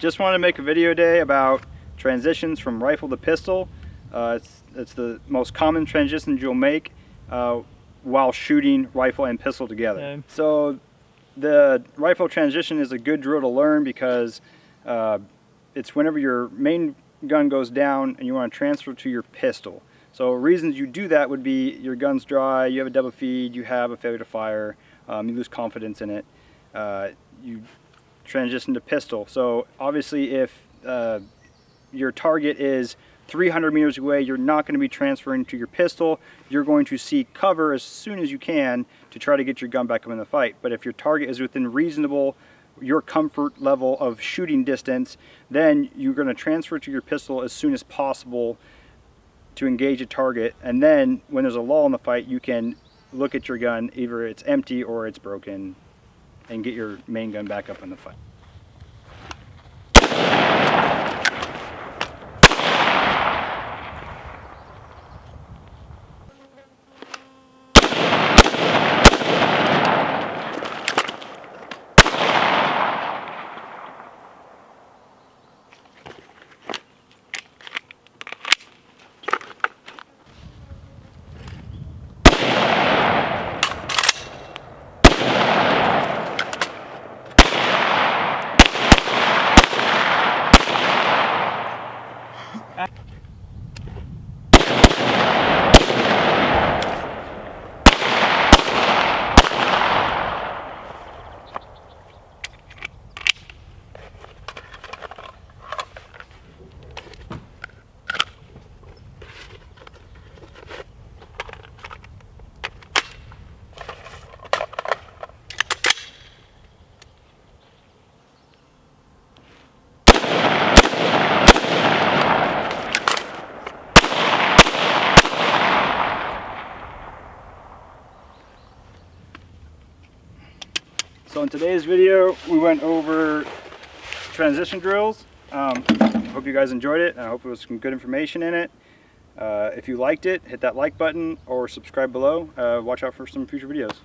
Just wanted to make a video today about transitions from rifle to pistol. It's the most common transitions you'll make while shooting rifle and pistol together. Okay. So the rifle transition is a good drill to learn because it's whenever your main gun goes down and you want to transfer to your pistol. So reasons you do that would be your gun's dry, you have a double feed, you have a failure to fire, you lose confidence in it, you transition to pistol. So obviously if your target is 300 meters away, you're not going to be transferring to your pistol. You're going to seek cover as soon as you can to try to get your gun back up in the fight. But if your target is within reasonable, your comfort level of shooting distance, then you're going to transfer to your pistol as soon as possible to engage a target. And then when there's a lull in the fight, you can look at your gun, either it's empty or it's broken, and get your main gun back up in the fight. So in today's video, we went over transition drills. Hope you guys enjoyed it, and I hope it was some good information in it. If you liked it, hit that like button or subscribe below. Watch out for some future videos.